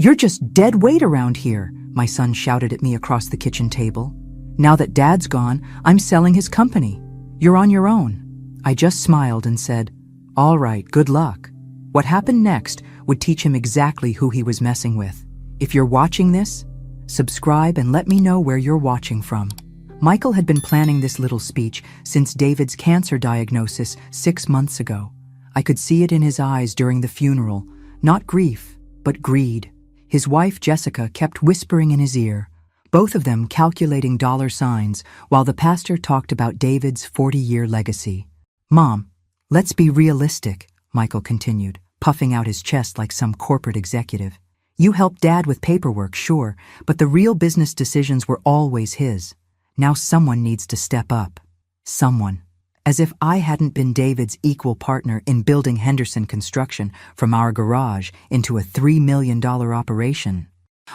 "You're just dead weight around here," my son shouted at me across the kitchen table. "Now that Dad's gone, I'm selling his company. You're on your own." I just smiled and said, "All right, good luck." What happened next would teach him exactly who he was messing with. If you're watching this, subscribe and let me know where you're watching from. Michael had been planning this little speech since David's cancer diagnosis 6 months ago. I could see it in his eyes during the funeral, not grief, but greed. His wife, Jessica, kept whispering in his ear, both of them calculating dollar signs while the pastor talked about David's 40-year legacy. "Mom, let's be realistic," Michael continued, puffing out his chest like some corporate executive. "You helped Dad with paperwork, sure, but the real business decisions were always his. Now someone needs to step up. Someone." As if I hadn't been David's equal partner in building Henderson Construction from our garage into a $3 million operation.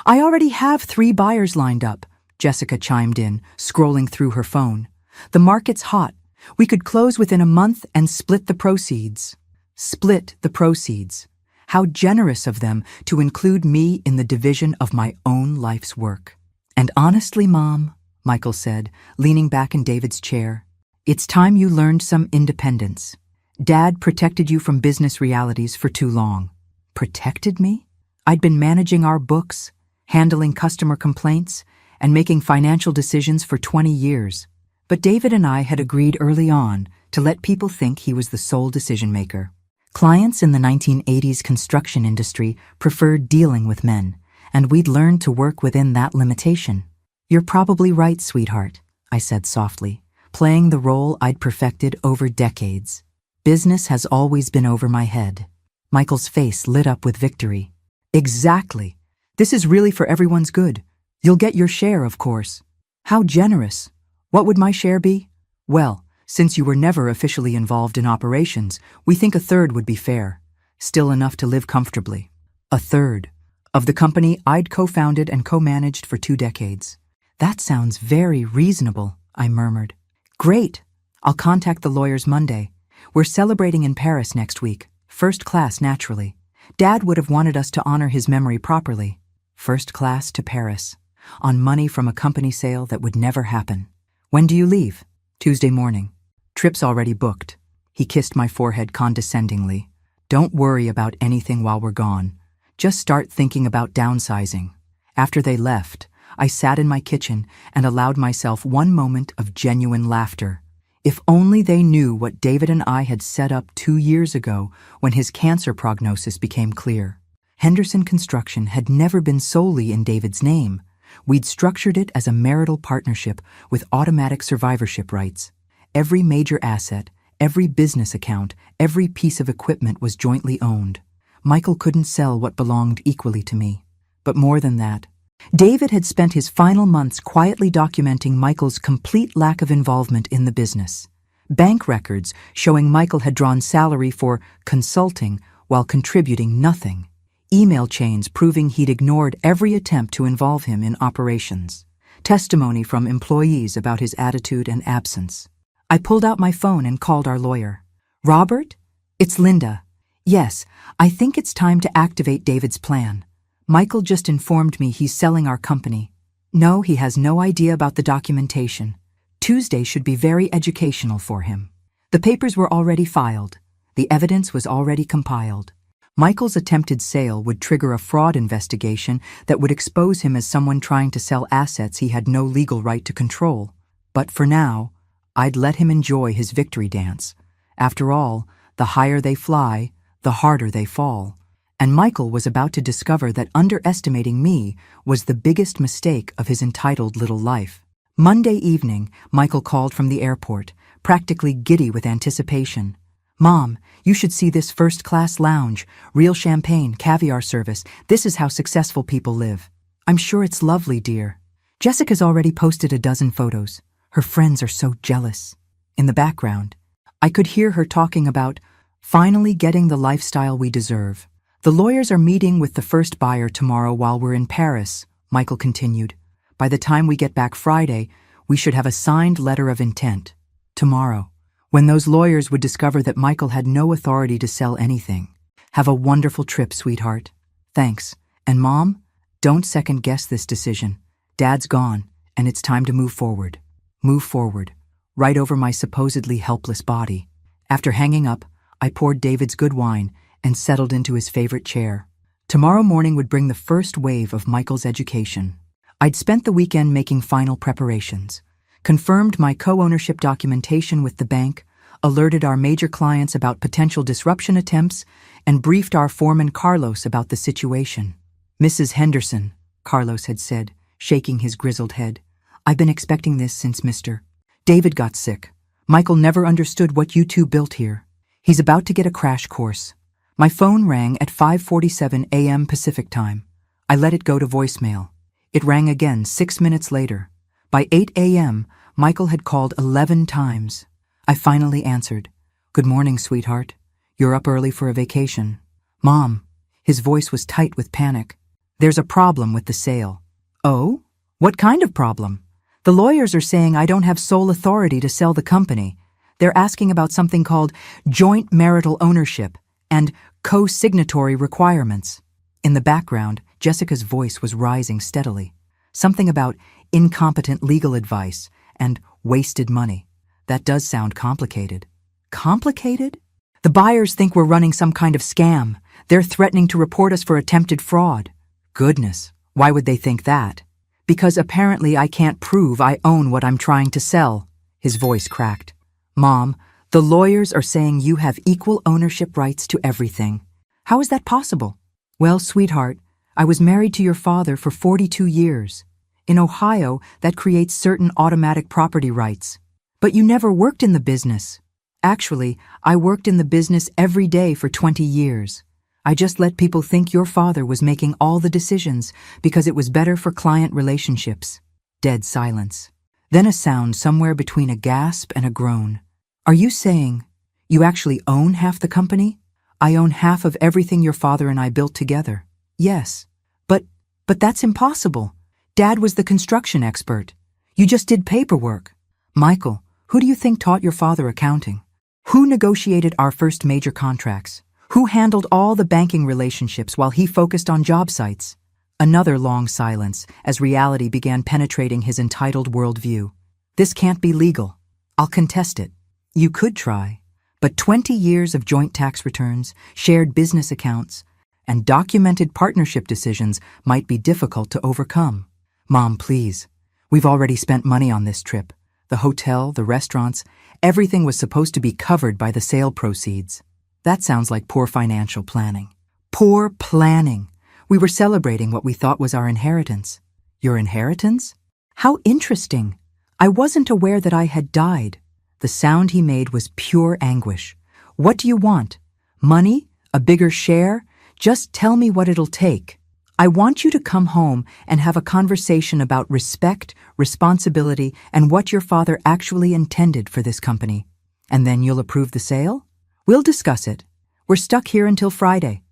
"I already have 3 buyers lined up," Jessica chimed in, scrolling through her phone. "The market's hot. We could close within a month and split the proceeds." Split the proceeds. How generous of them to include me in the division of my own life's work. "And honestly, Mom," Michael said, leaning back in David's chair, "it's time you learned some independence. Dad protected you from business realities for too long." Protected me? I'd been managing our books, handling customer complaints, and making financial decisions for 20 years. But David and I had agreed early on to let people think he was the sole decision maker. Clients in the 1980s construction industry preferred dealing with men, and we'd learned to work within that limitation. "You're probably right, sweetheart," I said softly, playing the role I'd perfected over decades. "Business has always been over my head." Michael's face lit up with victory. "Exactly. This is really for everyone's good. You'll get your share, of course." "How generous. What would my share be?" "Well, since you were never officially involved in operations, we think a third would be fair. Still enough to live comfortably." "A third of the company I'd co-founded and co-managed for 2 decades. "That sounds very reasonable," I murmured. "Great. I'll contact the lawyers Monday. We're celebrating in Paris next week. First class, naturally. Dad would have wanted us to honor his memory properly. First class to Paris, on money from a company sale that would never happen. When do you leave?" "Tuesday morning. Trip's already booked." He kissed my forehead condescendingly. "Don't worry about anything while we're gone. Just start thinking about downsizing." After they left, I sat in my kitchen and allowed myself one moment of genuine laughter. If only they knew what David and I had set up 2 years ago when his cancer prognosis became clear. Henderson Construction had never been solely in David's name. We'd structured it as a marital partnership with automatic survivorship rights. Every major asset, every business account, every piece of equipment was jointly owned. Michael couldn't sell what belonged equally to me. But more than that, David had spent his final months quietly documenting Michael's complete lack of involvement in the business. Bank records showing Michael had drawn salary for consulting while contributing nothing. Email chains proving he'd ignored every attempt to involve him in operations. Testimony from employees about his attitude and absence. I pulled out my phone and called our lawyer. "Robert? It's Linda. Yes, I think it's time to activate David's plan. Michael just informed me he's selling our company. No, he has no idea about the documentation. Tuesday should be very educational for him. The papers were already filed. The evidence was already compiled. Michael's attempted sale would trigger a fraud investigation that would expose him as someone trying to sell assets he had no legal right to control. But for now, I'd let him enjoy his victory dance. After all, the higher they fly, the harder they fall. And Michael was about to discover that underestimating me was the biggest mistake of his entitled little life. Monday evening, Michael called from the airport, practically giddy with anticipation. "Mom, you should see this first-class lounge, real champagne, caviar service. This is how successful people live." "I'm sure it's lovely, dear. Jessica's already posted a dozen photos. Her friends are so jealous." In the background, I could hear her talking about finally getting the lifestyle we deserve. "The lawyers are meeting with the first buyer tomorrow while we're in Paris," Michael continued. "By the time we get back Friday, we should have a signed letter of intent. Tomorrow, when those lawyers would discover that Michael had no authority to sell anything. Have a wonderful trip, sweetheart. Thanks, And Mom, don't second-guess this decision. Dad's gone, and it's time to move forward. Move forward, right over my supposedly helpless body. After hanging up, I poured David's good wine and settled into his favorite chair. Tomorrow morning would bring the first wave of Michael's education. I'd spent the weekend making final preparations, confirmed my co-ownership documentation with the bank, alerted our major clients about potential disruption attempts, and briefed our foreman Carlos about the situation. "Mrs. Henderson," Carlos had said, shaking his grizzled head, "I've been expecting this since Mr. David got sick. Michael never understood what you two built here. He's about to get a crash course." My phone rang at 5:47 a.m. Pacific time. I let it go to voicemail. It rang again 6 minutes later. By 8 a.m., Michael had called 11 times. I finally answered. "Good morning, sweetheart. You're up early for a vacation." "Mom," his voice was tight with panic, "there's a problem with the sale." "Oh? What kind of problem?" "The lawyers are saying I don't have sole authority to sell the company. They're asking about something called joint marital ownership and co-signatory requirements." In the background, Jessica's voice was rising steadily. Something about incompetent legal advice and wasted money. That does sound complicated. Complicated? "The buyers think we're running some kind of scam. They're threatening to report us for attempted fraud." "Goodness, why would they think that?" "Because apparently I can't prove I own what I'm trying to sell." His voice cracked. "Mom, the lawyers are saying you have equal ownership rights to everything." "How is that possible?" "Well, sweetheart, I was married to your father for 42 years. In Ohio, that creates certain automatic property rights. But you never worked in the business." "Actually, I worked in the business every day for 20 years. I just let people think your father was making all the decisions because it was better for client relationships." Dead silence. Then a sound somewhere between a gasp and a groan. "Are you saying you actually own half the company?" "I own half of everything your father and I built together." "Yes. But that's impossible. Dad was the construction expert. You just did paperwork." "Michael, who do you think taught your father accounting? Who negotiated our first major contracts? Who handled all the banking relationships while he focused on job sites?" Another long silence as reality began penetrating his entitled worldview. "This can't be legal. I'll contest it." "You could try. But 20 years of joint tax returns, shared business accounts, and documented partnership decisions might be difficult to overcome." "Mom, please. We've already spent money on this trip. The hotel, the restaurants, everything was supposed to be covered by the sale proceeds." "That sounds like poor financial planning." "Poor planning. We were celebrating what we thought was our inheritance." "Your inheritance? How interesting. I wasn't aware that I had died." The sound he made was pure anguish. "What do you want? Money? A bigger share? Just tell me what it'll take. I want you to come home and have a conversation about respect, responsibility, and what your father actually intended for this company. And then you'll approve the sale? We'll discuss it. We're stuck here until Friday.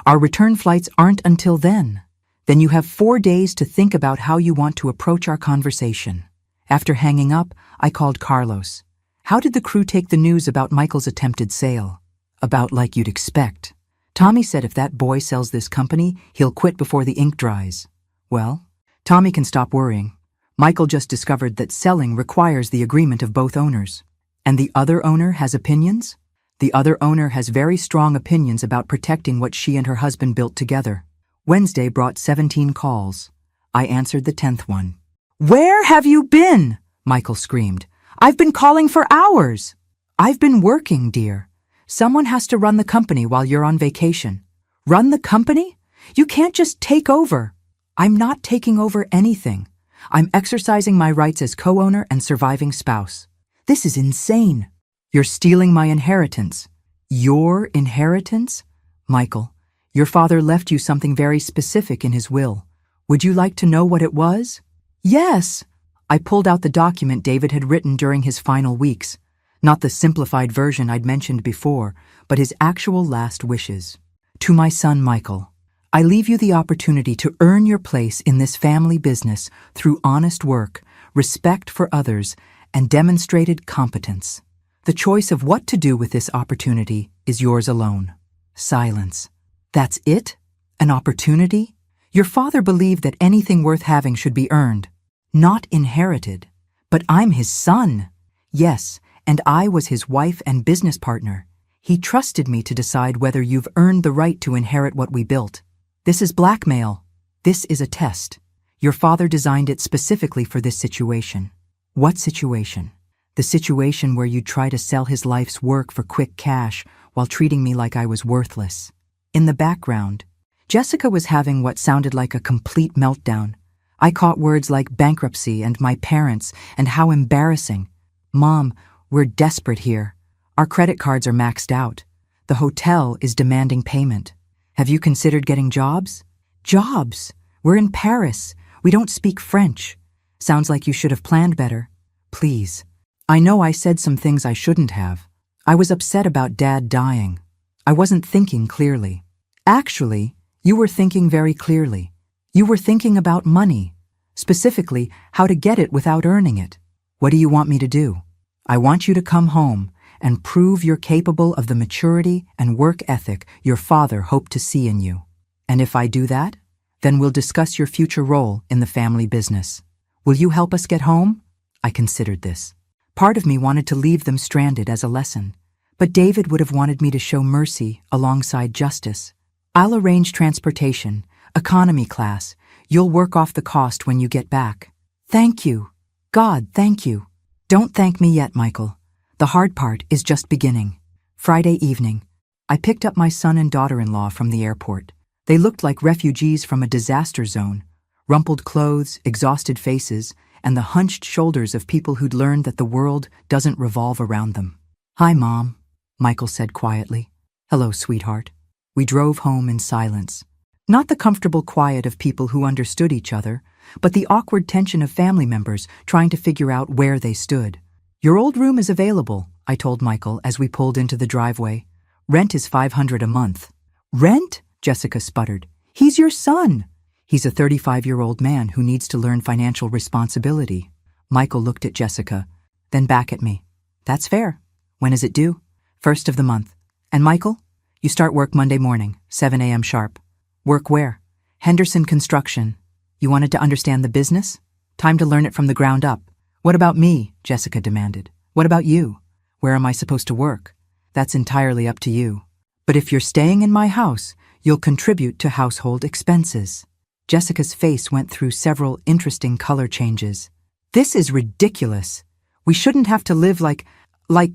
Our return flights aren't until then. Then you have 4 days to think about how you want to approach our conversation." After hanging up, I called Carlos. "How did the crew take the news about Michael's attempted sale?" "About like you'd expect. Tommy said if that boy sells this company, he'll quit before the ink dries." "Well, Tommy can stop worrying. Michael just discovered that selling requires the agreement of both owners." "And the other owner has opinions?" "The other owner has very strong opinions about protecting what she and her husband built together." Wednesday brought 17 calls. I answered the 10th one. "Where have you been?" Michael screamed. "I've been calling for hours." "I've been working, dear. Someone has to run the company while you're on vacation." "Run the company? You can't just take over." "I'm not taking over anything. I'm exercising my rights as co-owner and surviving spouse." "This is insane." "You're stealing my inheritance." "Your inheritance?" "Michael, your father left you something very specific in his will. Would you like to know what it was?" "Yes." I pulled out the document David had written during his final weeks. Not the simplified version I'd mentioned before, but his actual last wishes. "To my son, Michael, I leave you the opportunity to earn your place in this family business through honest work, respect for others, and demonstrated competence. The choice of what to do with this opportunity is yours alone." Silence. "That's it? An opportunity? Your father believed that anything worth having should be earned, not inherited. But I'm his son. Yes, and I was his wife and business partner. He trusted me to decide whether you've earned the right to inherit what we built. This is blackmail. This is a test. Your father designed it specifically for this situation. What situation? The situation where you'd try to sell his life's work for quick cash while treating me like I was worthless. In the background, Jessica was having what sounded like a complete meltdown. I caught words like bankruptcy and my parents and how embarrassing. Mom, we're desperate here. Our credit cards are maxed out. The hotel is demanding payment. Have you considered getting jobs? Jobs? We're in Paris. We don't speak French. Sounds like you should have planned better. Please. I know I said some things I shouldn't have. I was upset about Dad dying. I wasn't thinking clearly. Actually, you were thinking very clearly. You were thinking about money, specifically how to get it without earning it. What do you want me to do? I want you to come home and prove you're capable of the maturity and work ethic your father hoped to see in you. And if I do that, then we'll discuss your future role in the family business. Will you help us get home? I considered this. Part of me wanted to leave them stranded as a lesson, but David would have wanted me to show mercy alongside justice. I'll arrange transportation, economy class. You'll work off the cost when you get back. Thank you. God, thank you. Don't thank me yet, Michael. The hard part is just beginning. Friday evening, I picked up my son and daughter-in-law from the airport. They looked like refugees from a disaster zone. Rumpled clothes, exhausted faces, and the hunched shoulders of people who'd learned that the world doesn't revolve around them. Hi, Mom, Michael said quietly. Hello, sweetheart. We drove home in silence. Not the comfortable quiet of people who understood each other, but the awkward tension of family members trying to figure out where they stood. Your old room is available, I told Michael as we pulled into the driveway. Rent is $500 a month. Rent? Jessica sputtered. He's your son. He's a 35-year-old man who needs to learn financial responsibility. Michael looked at Jessica, then back at me. That's fair. When is it due? 1st of the month. And Michael, you start work Monday morning, 7 a.m. sharp. Work where? Henderson Construction. You wanted to understand the business? Time to learn it from the ground up. What about me? Jessica demanded. What about you? Where am I supposed to work? That's entirely up to you. But if you're staying in my house, you'll contribute to household expenses. Jessica's face went through several interesting color changes. This is ridiculous. We shouldn't have to live like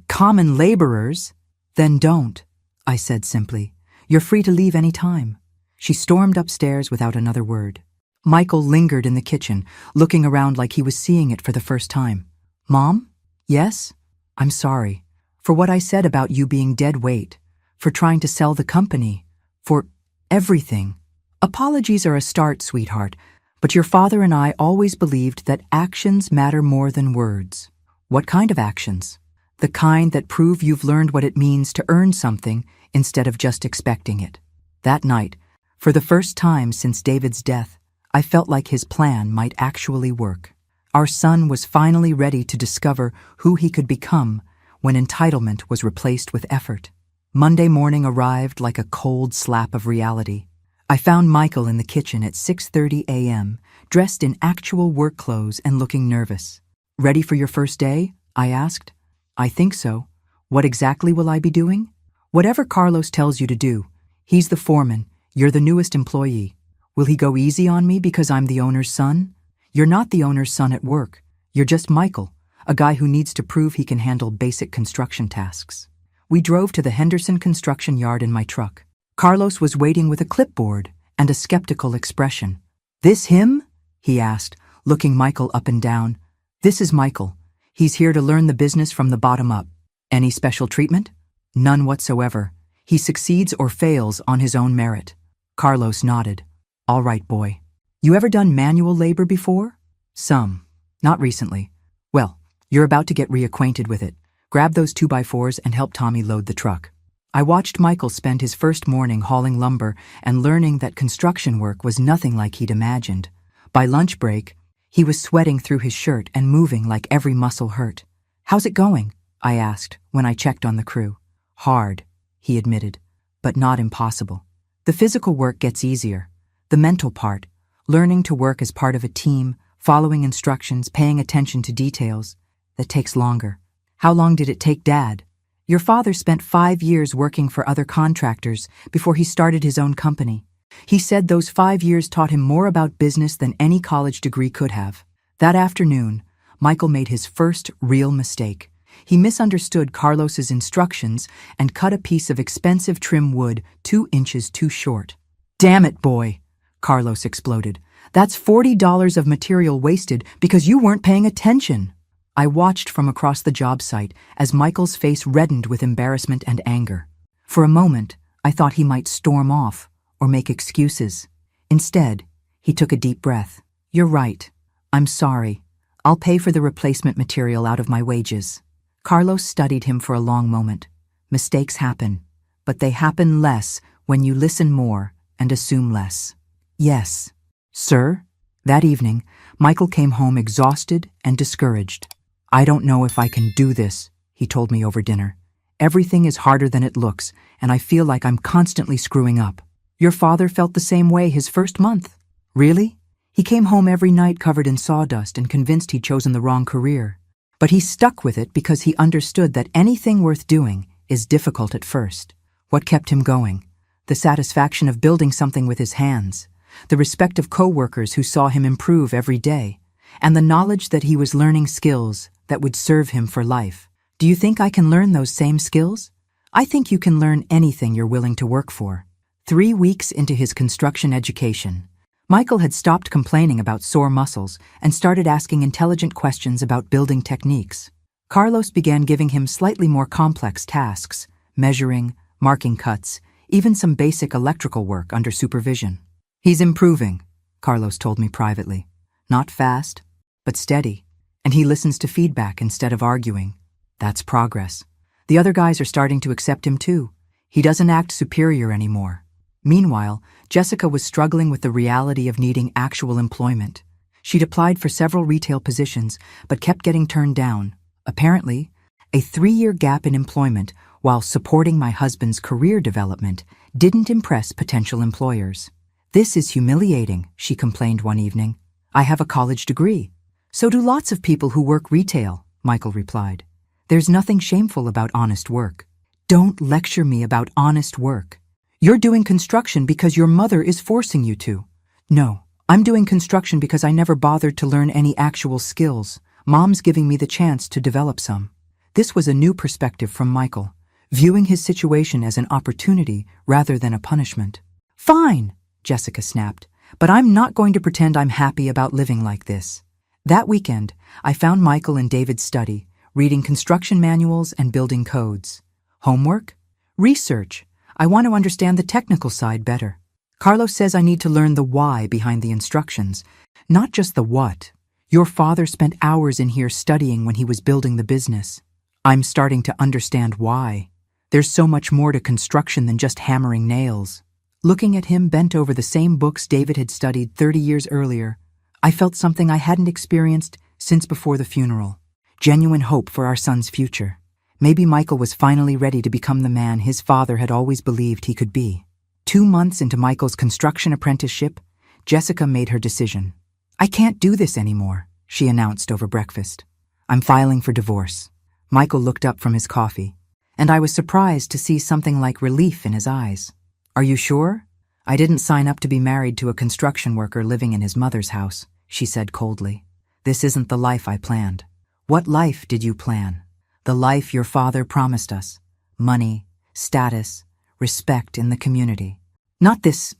common laborers. Then don't, I said simply. You're free to leave any time. She stormed upstairs without another word. Michael lingered in the kitchen, looking around like he was seeing it for the first time. Mom? Yes? I'm sorry. For what I said about you being dead weight. For trying to sell the company. For everything. Apologies are a start, sweetheart, but your father and I always believed that actions matter more than words. What kind of actions? The kind that prove you've learned what it means to earn something instead of just expecting it. That night, for the first time since David's death, I felt like his plan might actually work. Our son was finally ready to discover who he could become when entitlement was replaced with effort. Monday morning arrived like a cold slap of reality. I found Michael in the kitchen at 6:30 a.m., dressed in actual work clothes and looking nervous. Ready for your first day? I asked. I think so. What exactly will I be doing? Whatever Carlos tells you to do. He's the foreman. You're the newest employee. Will he go easy on me because I'm the owner's son? You're not the owner's son at work. You're just Michael, a guy who needs to prove he can handle basic construction tasks. We drove to the Henderson construction yard in my truck. Carlos was waiting with a clipboard and a skeptical expression. This him? He asked, looking Michael up and down. This is Michael. He's here to learn the business from the bottom up. Any special treatment? None whatsoever. He succeeds or fails on his own merit. Carlos nodded. All right, boy. You ever done manual labor before? Some. Not recently. Well, you're about to get reacquainted with it. Grab those 2x4s and help Tommy load the truck. I watched Michael spend his first morning hauling lumber and learning that construction work was nothing like he'd imagined. By lunch break, he was sweating through his shirt and moving like every muscle hurt. How's it going? I asked when I checked on the crew. Hard, he admitted, but not impossible. The physical work gets easier. The The mental part, learning to work as part of a team, following instructions, paying attention to details, that takes longer. How long did it take Dad? Your father spent 5 years working for other contractors before he started his own company. He said those 5 years taught him more about business than any college degree could have. That afternoon, Michael made his first real mistake. He misunderstood Carlos's instructions and cut a piece of expensive trim wood 2 inches too short. "Damn it, boy," Carlos exploded. "That's $40 of material wasted because you weren't paying attention." I watched from across the job site as Michael's face reddened with embarrassment and anger. For a moment, I thought he might storm off or make excuses. Instead, he took a deep breath. "You're right. I'm sorry. I'll pay for the replacement material out of my wages." Carlos studied him for a long moment. Mistakes happen, but they happen less when you listen more and assume less. "Yes, sir." That evening, Michael came home exhausted and discouraged. "I don't know if I can do this," he told me over dinner. "Everything is harder than it looks, and I feel like I'm constantly screwing up." Your father felt the same way his first month. Really? He came home every night covered in sawdust and convinced he'd chosen the wrong career. But he stuck with it because he understood that anything worth doing is difficult at first. What kept him going? The satisfaction of building something with his hands, the respect of co-workers who saw him improve every day, and the knowledge that he was learning skills that would serve him for life. Do you think I can learn those same skills? I think you can learn anything you're willing to work for. 3 weeks into his construction education, Michael had stopped complaining about sore muscles and started asking intelligent questions about building techniques. Carlos began giving him slightly more complex tasks, measuring, marking cuts, even some basic electrical work under supervision. "He's improving," Carlos told me privately. "Not fast, but steady. And he listens to feedback instead of arguing. That's progress. The other guys are starting to accept him too. He doesn't act superior anymore." Meanwhile, Jessica was struggling with the reality of needing actual employment. She'd applied for several retail positions, but kept getting turned down. Apparently, a 3-year gap in employment while supporting my husband's career development didn't impress potential employers. "This is humiliating," she complained one evening. "I have a college degree." "So do lots of people who work retail," Michael replied. "There's nothing shameful about honest work." "Don't lecture me about honest work. You're doing construction because your mother is forcing you to." "No, I'm doing construction because I never bothered to learn any actual skills. Mom's giving me the chance to develop some." This was a new perspective from Michael, viewing his situation as an opportunity rather than a punishment. "Fine," Jessica snapped, "but I'm not going to pretend I'm happy about living like this." That weekend, I found Michael in David's study, reading construction manuals and building codes. Homework? Research. I want to understand the technical side better. Carlos says I need to learn the why behind the instructions, not just the what. Your father spent hours in here studying when he was building the business. I'm starting to understand why. There's so much more to construction than just hammering nails. Looking at him bent over the same books David had studied 30 years earlier, I felt something I hadn't experienced since before the funeral. Genuine hope for our son's future. Maybe Michael was finally ready to become the man his father had always believed he could be. 2 months into Michael's construction apprenticeship, Jessica made her decision. "I can't do this anymore," she announced over breakfast. "I'm filing for divorce." Michael looked up from his coffee, and I was surprised to see something like relief in his eyes. "Are you sure?" "I didn't sign up to be married to a construction worker living in his mother's house," she said coldly. "This isn't the life I planned." "What life did you plan?" "The life your father promised us. Money, status, respect in the community. Not this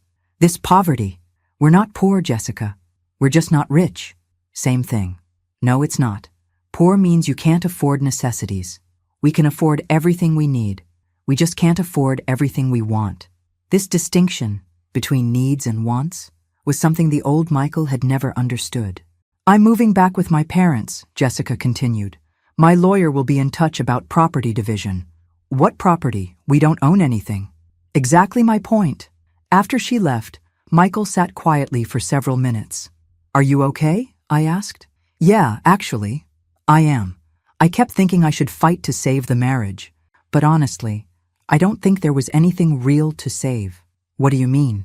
poverty. We're not poor, Jessica. We're just not rich." "Same thing." "No, it's not. Poor means you can't afford necessities. We can afford everything we need. We just can't afford everything we want." This distinction between needs and wants was something the old Michael had never understood. "I'm moving back with my parents," Jessica continued. "My lawyer will be in touch about property division." "What property? We don't own anything." "Exactly my point." After she left, Michael sat quietly for several minutes. "Are you okay?" I asked. "Yeah, actually, I am. I kept thinking I should fight to save the marriage. But honestly, I don't think there was anything real to save." "What do you mean?"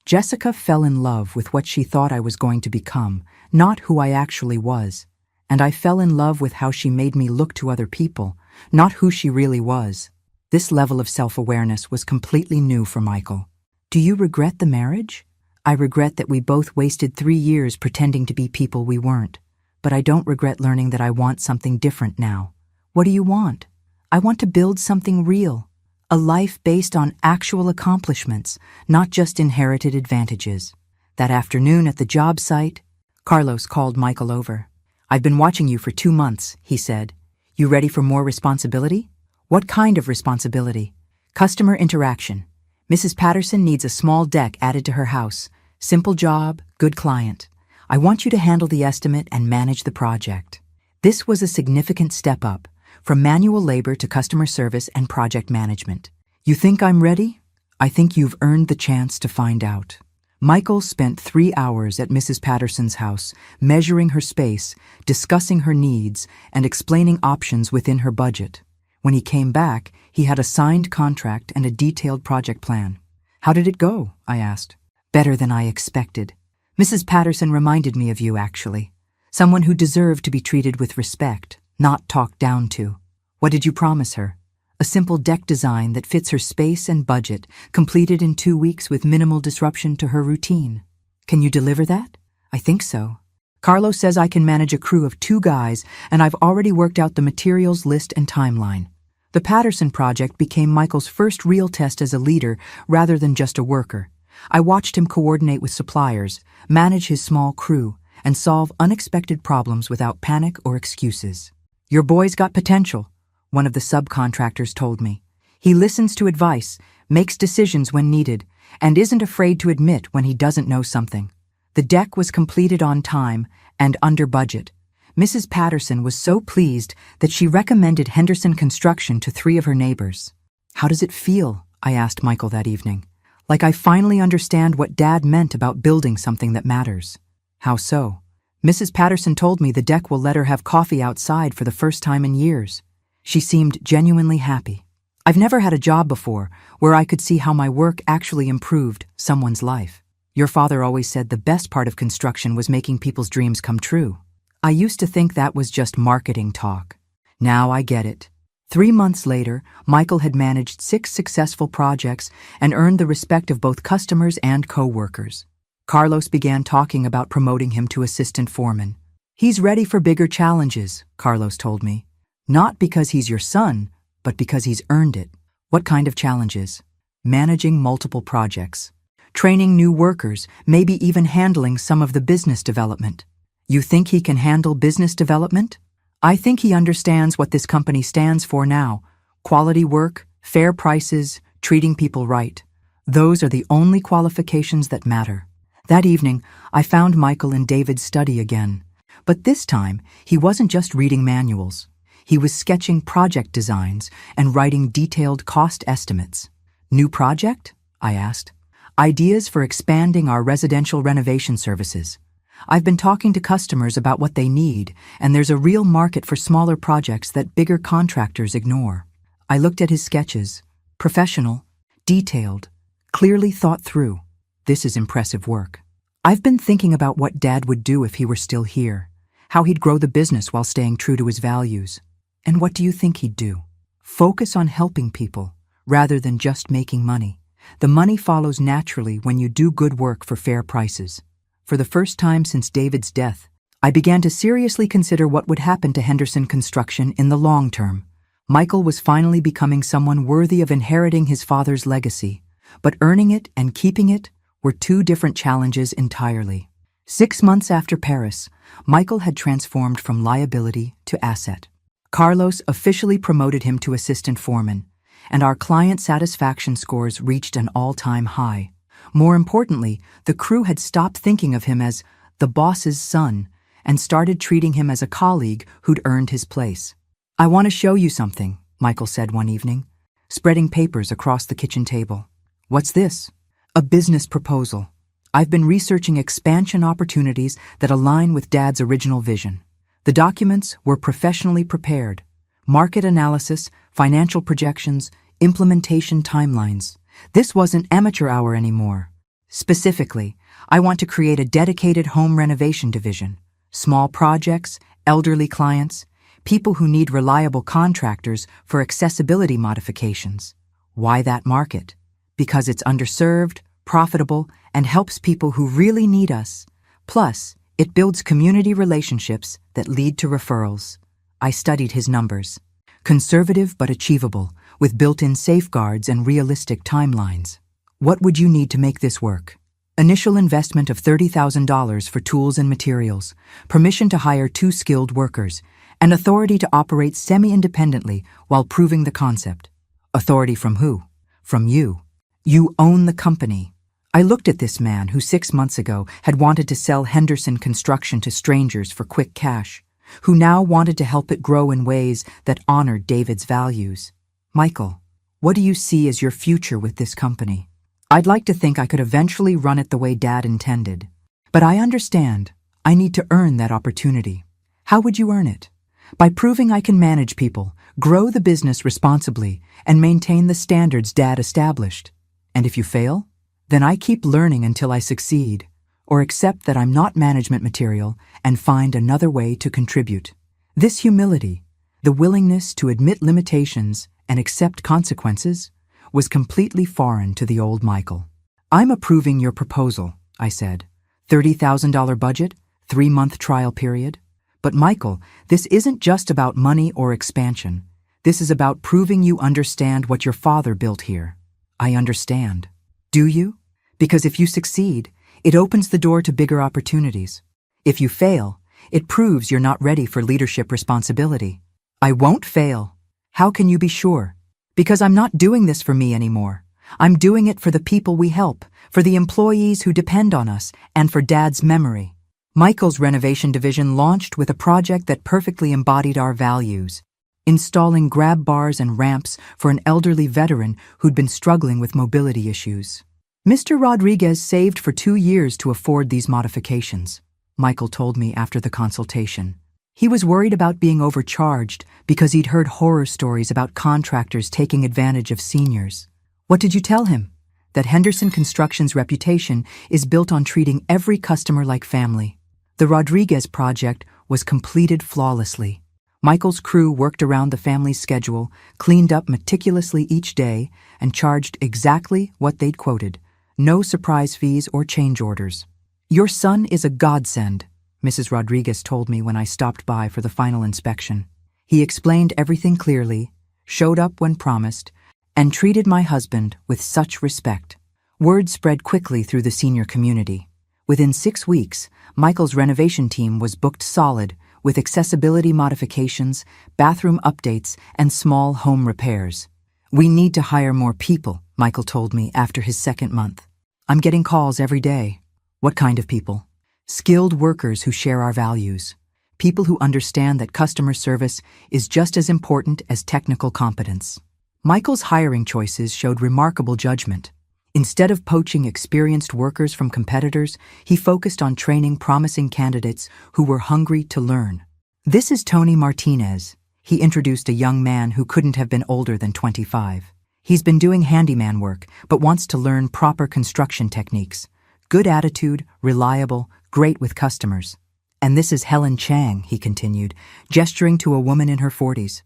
Jessica fell in love with what she thought I was going to become, not who I actually was. And I fell in love with how she made me look to other people, not who she really was. This level of self-awareness was completely new for Michael. Do you regret the marriage? I regret that we both wasted 3 years pretending to be people we weren't. But I don't regret learning that I want something different now. What do you want? I want to build something real. A life based on actual accomplishments, not just inherited advantages. That afternoon at the job site, Carlos called Michael over. I've been watching you for 2 months, he said. You ready for more responsibility? What kind of responsibility? Customer interaction. Mrs. Patterson needs a small deck added to her house. Simple job, good client. I want you to handle the estimate and manage the project. This was a significant step up, from manual labor to customer service and project management. You think I'm ready? I think you've earned the chance to find out. Michael spent 3 hours at Mrs. Patterson's house, measuring her space, discussing her needs, and explaining options within her budget. When he came back, he had a signed contract and a detailed project plan. How did it go? I asked. Better than I expected. Mrs. Patterson reminded me of you, actually. Someone who deserved to be treated with respect, not talked down to. What did you promise her? A simple deck design that fits her space and budget, completed in 2 weeks with minimal disruption to her routine. Can you deliver that? I think so. Carlos says I can manage a crew of 2 guys, and I've already worked out the materials list and timeline. The Patterson project became Michael's first real test as a leader rather than just a worker. I watched him coordinate with suppliers, manage his small crew, and solve unexpected problems without panic or excuses. Your boy's got potential, one of the subcontractors told me. He listens to advice, makes decisions when needed, and isn't afraid to admit when he doesn't know something. The deck was completed on time and under budget. Mrs. Patterson was so pleased that she recommended Henderson Construction to 3 of her neighbors. How does it feel? I asked Michael that evening. Like I finally understand what Dad meant about building something that matters. How so? Mrs. Patterson told me the deck will let her have coffee outside for the first time in years. She seemed genuinely happy. I've never had a job before where I could see how my work actually improved someone's life. Your father always said the best part of construction was making people's dreams come true. I used to think that was just marketing talk. Now I get it. 3 months later, Michael had managed 6 successful projects and earned the respect of both customers and co-workers. Carlos began talking about promoting him to assistant foreman. He's ready for bigger challenges, Carlos told me. Not because he's your son, but because he's earned it. What kind of challenges? Managing multiple projects. Training new workers, maybe even handling some of the business development. You think he can handle business development? I think he understands what this company stands for now. Quality work, fair prices, treating people right. Those are the only qualifications that matter. That evening, I found Michael in David's study again. But this time, he wasn't just reading manuals. He was sketching project designs and writing detailed cost estimates. New project? I asked. Ideas for expanding our residential renovation services. I've been talking to customers about what they need, and there's a real market for smaller projects that bigger contractors ignore. I looked at his sketches. Professional, detailed, clearly thought through. This is impressive work. I've been thinking about what Dad would do if he were still here, how he'd grow the business while staying true to his values. And what do you think he'd do? Focus on helping people, rather than just making money. The money follows naturally when you do good work for fair prices. For the first time since David's death, I began to seriously consider what would happen to Henderson Construction in the long term. Michael was finally becoming someone worthy of inheriting his father's legacy, but earning it and keeping it were 2 different challenges entirely. 6 months after Paris, Michael had transformed from liability to asset. Carlos officially promoted him to assistant foreman, and our client satisfaction scores reached an all-time high. More importantly, the crew had stopped thinking of him as the boss's son and started treating him as a colleague who'd earned his place. I want to show you something, Michael said one evening, spreading papers across the kitchen table. What's this? A business proposal. I've been researching expansion opportunities that align with Dad's original vision. The documents were professionally prepared. Market analysis, financial projections, implementation timelines. This wasn't amateur hour anymore. Specifically, I want to create a dedicated home renovation division. Small projects, elderly clients, people who need reliable contractors for accessibility modifications. Why that market? Because it's underserved, profitable, and helps people who really need us. Plus, it builds community relationships that lead to referrals. I studied his numbers. Conservative but achievable, with built-in safeguards and realistic timelines. What would you need to make this work? Initial investment of $30,000 for tools and materials, permission to hire 2 skilled workers, and authority to operate semi-independently while proving the concept. Authority from who? From you. You own the company. I looked at this man who 6 months ago had wanted to sell Henderson Construction to strangers for quick cash, who now wanted to help it grow in ways that honored David's values. Michael, what do you see as your future with this company? I'd like to think I could eventually run it the way Dad intended. But I understand. I need to earn that opportunity. How would you earn it? By proving I can manage people, grow the business responsibly, and maintain the standards Dad established. And if you fail? Then I keep learning until I succeed, or accept that I'm not management material and find another way to contribute. This humility, the willingness to admit limitations and accept consequences, was completely foreign to the old Michael. I'm approving your proposal, I said. $30,000 budget, 3-month trial period. But Michael, this isn't just about money or expansion. This is about proving you understand what your father built here. I understand. Do you? Because if you succeed, it opens the door to bigger opportunities. If you fail, it proves you're not ready for leadership responsibility. I won't fail. How can you be sure? Because I'm not doing this for me anymore. I'm doing it for the people we help, for the employees who depend on us, and for Dad's memory. Michael's renovation division launched with a project that perfectly embodied our values. Installing grab bars and ramps for an elderly veteran who'd been struggling with mobility issues. Mr. Rodriguez saved for 2 years to afford these modifications, Michael told me after the consultation. He was worried about being overcharged because he'd heard horror stories about contractors taking advantage of seniors. What did you tell him? That Henderson Construction's reputation is built on treating every customer like family. The Rodriguez project was completed flawlessly. Michael's crew worked around the family's schedule, cleaned up meticulously each day, and charged exactly what they'd quoted. No surprise fees or change orders. Your son is a godsend, Mrs. Rodriguez told me when I stopped by for the final inspection. He explained everything clearly, showed up when promised, and treated my husband with such respect. Word spread quickly through the senior community. Within 6 weeks, Michael's renovation team was booked solid, with accessibility modifications, bathroom updates, and small home repairs. We need to hire more people, Michael told me after his 2nd month. I'm getting calls every day. What kind of people? Skilled workers who share our values. People who understand that customer service is just as important as technical competence. Michael's hiring choices showed remarkable judgment. Instead of poaching experienced workers from competitors, he focused on training promising candidates who were hungry to learn. This is Tony Martinez. He introduced a young man who couldn't have been older than 25. He's been doing handyman work, but wants to learn proper construction techniques. Good attitude, reliable, great with customers. And this is Helen Chang, he continued, gesturing to a woman in her 40s.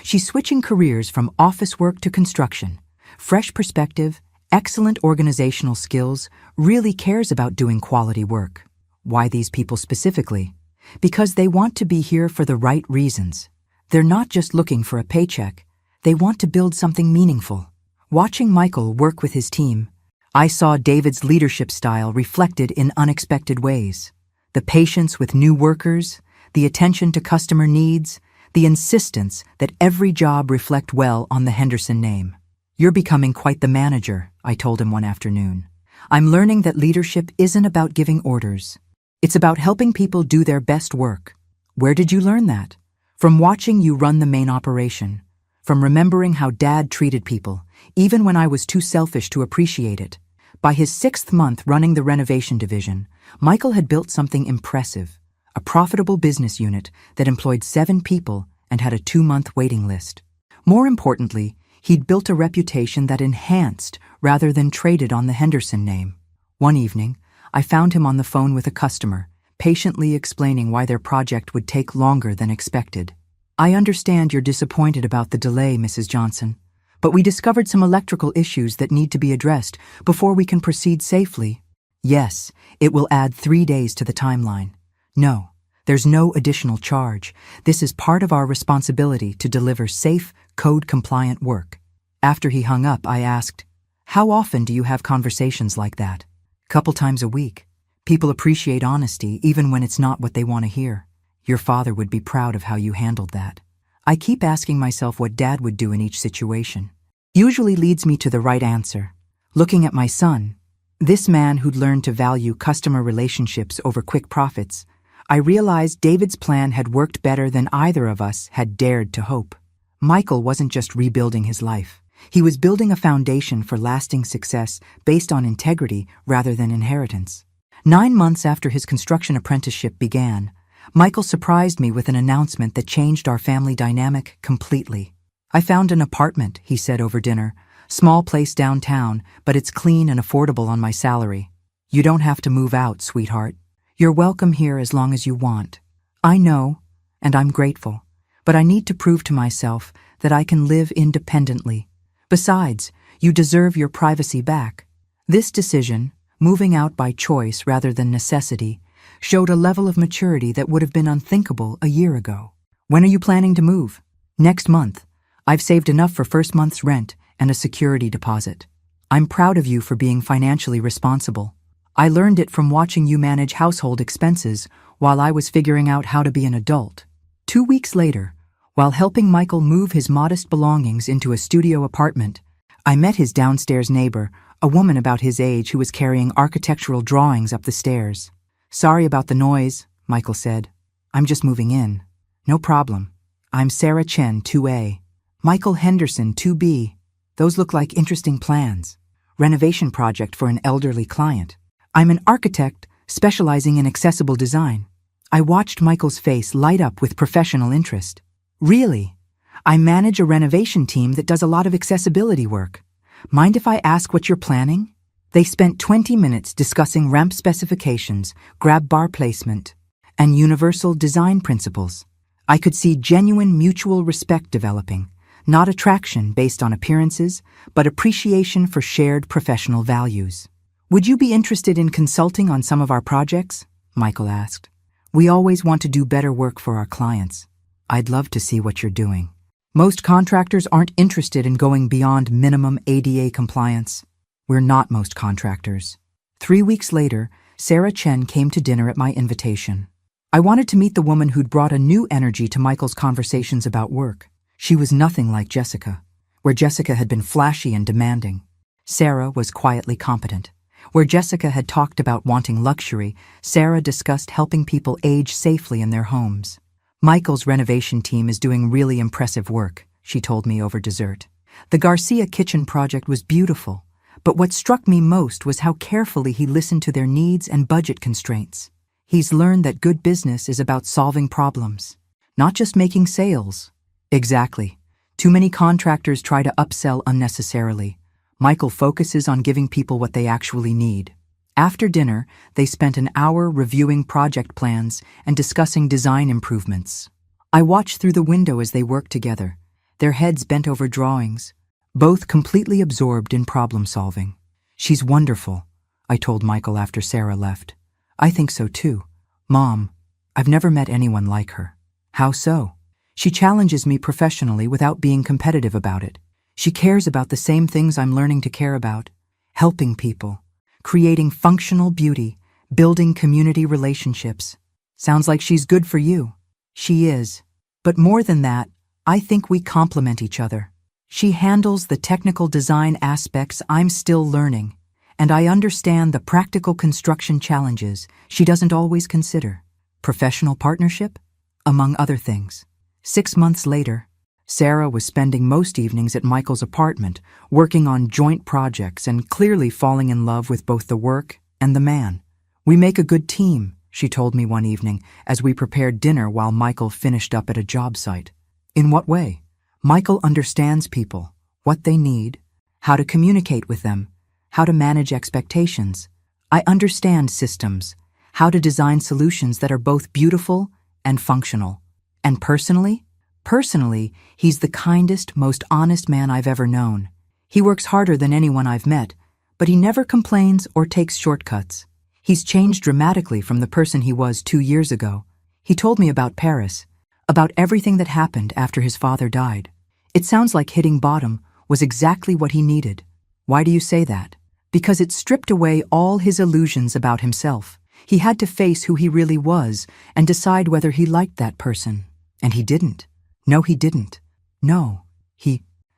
She's switching careers from office work to construction. Fresh perspective, excellent organizational skills, really cares about doing quality work. Why these people specifically? Because they want to be here for the right reasons. They're not just looking for a paycheck. They want to build something meaningful. Watching Michael work with his team, I saw David's leadership style reflected in unexpected ways. The patience with new workers, the attention to customer needs, the insistence that every job reflect well on the Henderson name. You're becoming quite the manager, I told him one afternoon. I'm learning that leadership isn't about giving orders. It's about helping people do their best work. Where did you learn that? From watching you run the main operation. From remembering how Dad treated people, even when I was too selfish to appreciate it. By his 6th month running the renovation division, Michael had built something impressive, a profitable business unit that employed 7 people and had a 2-month waiting list. More importantly, he'd built a reputation that enhanced rather than traded on the Henderson name. One evening, I found him on the phone with a customer, patiently explaining why their project would take longer than expected. "I understand you're disappointed about the delay, Mrs. Johnson, but we discovered some electrical issues that need to be addressed before we can proceed safely." "Yes, it will add 3 days to the timeline." "No, there's no additional charge. This is part of our responsibility to deliver safe, code-compliant work." After he hung up, I asked, "How often do you have conversations like that?" "Couple times a week. People appreciate honesty even when it's not what they want to hear. Your father would be proud of how you handled that." I keep asking myself what Dad would do in each situation. Usually leads me to the right answer. Looking at my son, this man who'd learned to value customer relationships over quick profits, I realized David's plan had worked better than either of us had dared to hope. Michael wasn't just rebuilding his life. He was building a foundation for lasting success based on integrity rather than inheritance. 9 months after his construction apprenticeship began, Michael surprised me with an announcement that changed our family dynamic completely. "I found an apartment," he said over dinner. "Small place downtown, but it's clean and affordable on my salary. You don't have to move out, sweetheart. You're welcome here as long as you want." I know, and I'm grateful, but I need to prove to myself that I can live independently. Besides, you deserve your privacy back. This decision, moving out by choice rather than necessity, showed a level of maturity that would have been unthinkable a year ago. "When are you planning to move?" "Next month. I've saved enough for first month's rent and a security deposit." "I'm proud of you for being financially responsible. I learned it from watching you manage household expenses while I was figuring out how to be an adult." 2 weeks later, while helping Michael move his modest belongings into a studio apartment, I met his downstairs neighbor, a woman about his age who was carrying architectural drawings up the stairs. "Sorry about the noise," Michael said. "I'm just moving in." "No problem. I'm Sarah Chen, 2A. Michael Henderson, 2B. Those look like interesting plans. Renovation project for an elderly client. I'm an architect specializing in accessible design." I watched Michael's face light up with professional interest. "Really? I manage a renovation team that does a lot of accessibility work. Mind if I ask what you're planning?" They spent 20 minutes discussing ramp specifications, grab bar placement, and universal design principles. I could see genuine mutual respect developing, not attraction based on appearances, but appreciation for shared professional values. "Would you be interested in consulting on some of our projects?" Michael asked. "We always want to do better work for our clients." "I'd love to see what you're doing." "Most contractors aren't interested in going beyond minimum ADA compliance." "We're not most contractors." 3 weeks later, Sarah Chen came to dinner at my invitation. I wanted to meet the woman who'd brought a new energy to Michael's conversations about work. She was nothing like Jessica. Where Jessica had been flashy and demanding, Sarah was quietly competent. Where Jessica had talked about wanting luxury, Sarah discussed helping people age safely in their homes. "Michael's renovation team is doing really impressive work," she told me over dessert. "The Garcia kitchen project was beautiful, but what struck me most was how carefully he listened to their needs and budget constraints. He's learned that good business is about solving problems, not just making sales." "Exactly. Too many contractors try to upsell unnecessarily. Michael focuses on giving people what they actually need." After dinner, they spent an hour reviewing project plans and discussing design improvements. I watched through the window as they worked together, their heads bent over drawings, both completely absorbed in problem solving. "She's wonderful," I told Michael after Sarah left. "I think so too. Mom, I've never met anyone like her." "How so?" "She challenges me professionally without being competitive about it. She cares about the same things I'm learning to care about: helping people, creating functional beauty, building community relationships." "Sounds like she's good for you." "She is. But more than that, I think we complement each other. She handles the technical design aspects I'm still learning, and I understand the practical construction challenges she doesn't always consider. Professional partnership? Among other things." 6 months later, Sarah was spending most evenings at Michael's apartment, working on joint projects and clearly falling in love with both the work and the man. "We make a good team," she told me one evening as we prepared dinner while Michael finished up at a job site. "In what way?" "Michael understands people, what they need, how to communicate with them, how to manage expectations. I understand systems, how to design solutions that are both beautiful and functional. And personally, he's the kindest, most honest man I've ever known. He works harder than anyone I've met, but he never complains or takes shortcuts. He's changed dramatically from the person he was 2 years ago. He told me about Paris, about everything that happened after his father died. It sounds like hitting bottom was exactly what he needed. Why do you say that? Because it stripped away all his illusions about himself. He had to face who he really was and decide whether he liked that person. And he didn't. No, he didn't.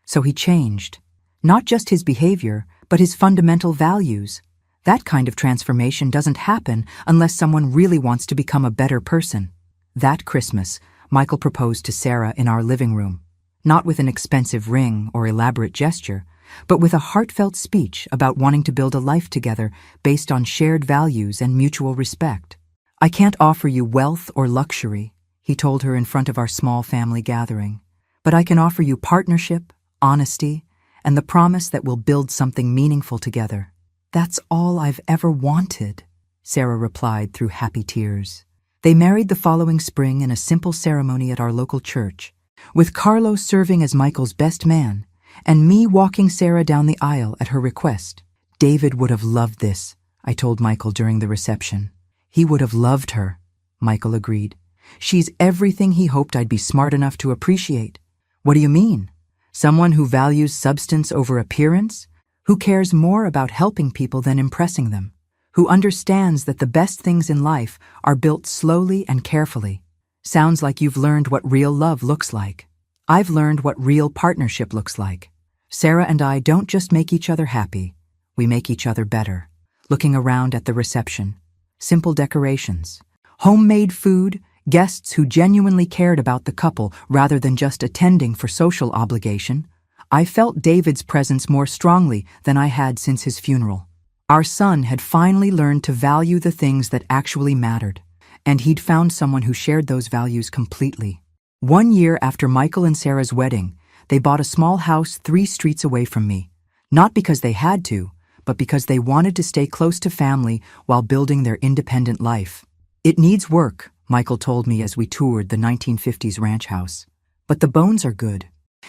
So he changed. Not just his behavior, but his fundamental values. That kind of transformation doesn't happen unless someone really wants to become a better person. That Christmas, Michael proposed to Sarah in our living room. Not with an expensive ring or elaborate gesture, but with a heartfelt speech about wanting to build a life together based on shared values and mutual respect. "I can't offer you wealth or luxury," he told her in front of our small family gathering, "but I can offer you partnership, honesty, and the promise that we'll build something meaningful together." "That's all I've ever wanted," Sarah replied through happy tears. They married the following spring in a simple ceremony at our local church, with Carlos serving as Michael's best man, and me walking Sarah down the aisle at her request. "David would have loved this," I told Michael during the reception. "He would have loved her," Michael agreed. "She's everything he hoped I'd be smart enough to appreciate." "What do you mean? Someone who values substance over appearance? Who cares more about helping people than impressing them? Who understands that the best things in life are built slowly and carefully?" Sounds like you've learned what real love looks like. I've learned what real partnership looks like. Sarah and I don't just make each other happy, we make each other better. Looking around at the reception, simple decorations, homemade food, guests who genuinely cared about the couple rather than just attending for social obligation, I felt David's presence more strongly than I had since his funeral. Our son had finally learned to value the things that actually mattered, and he'd found someone who shared those values completely. 1 year after Michael and Sarah's wedding, they bought a small house 3 streets away from me, not because they had to, but because they wanted to stay close to family while building their independent life. "It needs work," Michael told me as we toured the 1950s ranch house, "but the bones are good.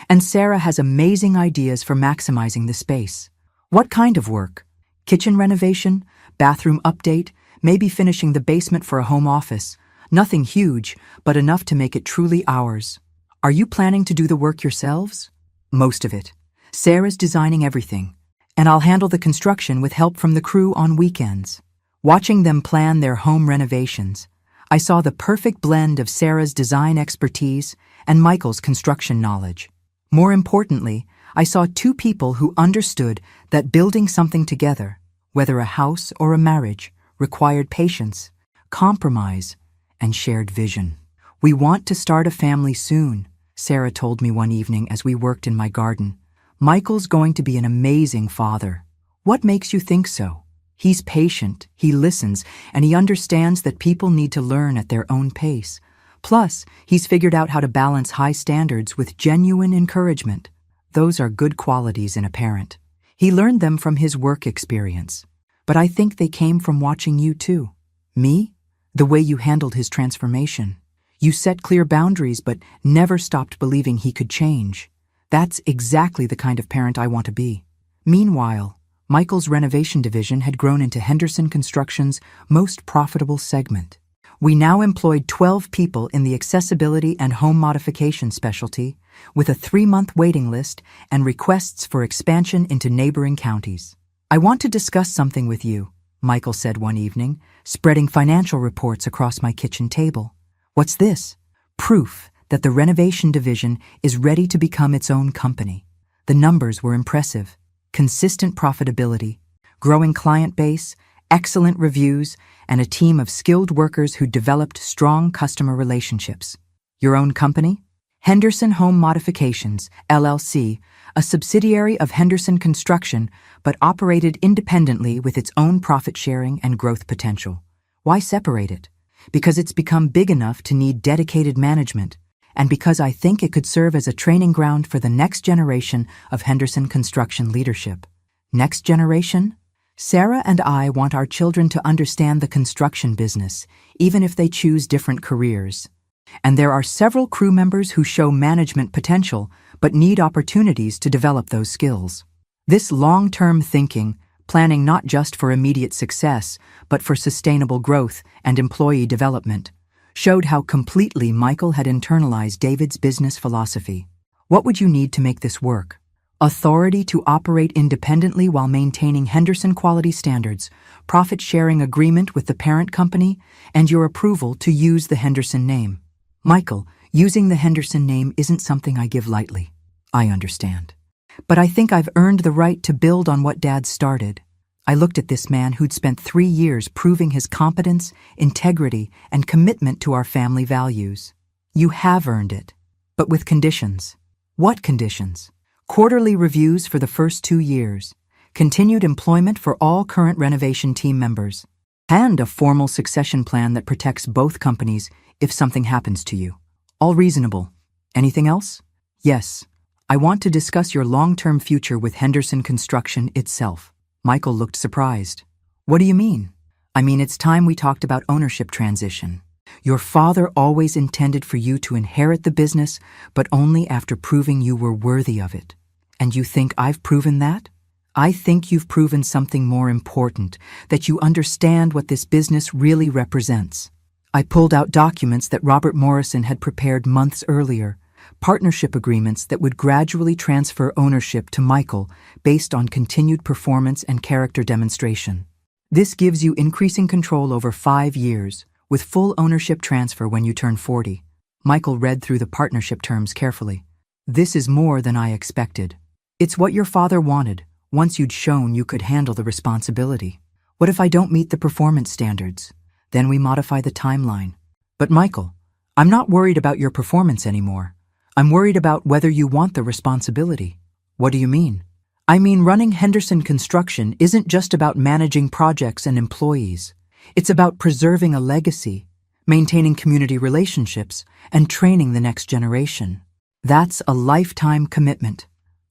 And Sarah has amazing ideas for maximizing the space." "What kind of work? Kitchen renovation? Bathroom update? Maybe finishing the basement for a home office? Nothing huge, but enough to make it truly ours." "Are you planning to do the work yourselves?" "Most of it. Sarah's designing everything, and I'll handle the construction with help from the crew on weekends." Watching them plan their home renovations, I saw the perfect blend of Sarah's design expertise and Michael's construction knowledge. More importantly, I saw 2 people who understood that building something together, whether a house or a marriage, required patience, compromise, and shared vision. "We want to start a family soon," Sarah told me one evening as we worked in my garden. "Michael's going to be an amazing father." "What makes you think so?" "He's patient, he listens, and he understands that people need to learn at their own pace. Plus, he's figured out how to balance high standards with genuine encouragement. Those are good qualities in a parent. He learned them from his work experience. But I think they came from watching you too." "Me?" "The way you handled his transformation. You set clear boundaries but never stopped believing he could change. That's exactly the kind of parent I want to be." Meanwhile, Michael's renovation division had grown into Henderson Construction's most profitable segment. We now employed 12 people in the accessibility and home modification specialty, with a 3-month waiting list and requests for expansion into neighboring counties. "I want to discuss something with you," Michael said one evening, spreading financial reports across my kitchen table. "What's this?" "Proof that the renovation division is ready to become its own company." The numbers were impressive. Consistent profitability, growing client base, excellent reviews, and a team of skilled workers who developed strong customer relationships. "Your own company?" "Henderson Home Modifications, LLC, a subsidiary of Henderson Construction, but operated independently with its own profit sharing and growth potential." "Why separate it?" "Because it's become big enough to need dedicated management, and because I think it could serve as a training ground for the next generation of Henderson Construction leadership." "Next generation?" Sarah and I want our children to understand the construction business, even if they choose different careers. And there are several crew members who show management potential but need opportunities to develop those skills. This long-term thinking, planning not just for immediate success, but for sustainable growth and employee development, showed how completely Michael had internalized David's business philosophy. What would you need to make this work? Authority to operate independently while maintaining Henderson quality standards, profit-sharing agreement with the parent company, and your approval to use the Henderson name. Michael, using the Henderson name isn't something I give lightly. I understand. But I think I've earned the right to build on what Dad started. I looked at this man who'd spent 3 years proving his competence, integrity, and commitment to our family values. You have earned it, but with conditions. What conditions? Quarterly reviews for the first 2 years, continued employment for all current renovation team members, and a formal succession plan that protects both companies if something happens to you. All reasonable. Anything else? Yes. I want to discuss your long-term future with Henderson Construction itself. Michael looked surprised. What do you mean? I mean, it's time we talked about ownership transition. Your father always intended for you to inherit the business, but only after proving you were worthy of it. And you think I've proven that? I think you've proven something more important, that you understand what this business really represents. I pulled out documents that Robert Morrison had prepared months earlier, partnership agreements that would gradually transfer ownership to Michael based on continued performance and character demonstration. This gives you increasing control over 5 years, with full ownership transfer when you turn 40. Michael read through the partnership terms carefully. This is more than I expected. It's what your father wanted, once you'd shown you could handle the responsibility. What if I don't meet the performance standards? Then we modify the timeline. But Michael, I'm not worried about your performance anymore. I'm worried about whether you want the responsibility. What do you mean? I mean, running Henderson Construction isn't just about managing projects and employees. It's about preserving a legacy, maintaining community relationships, and training the next generation. That's a lifetime commitment.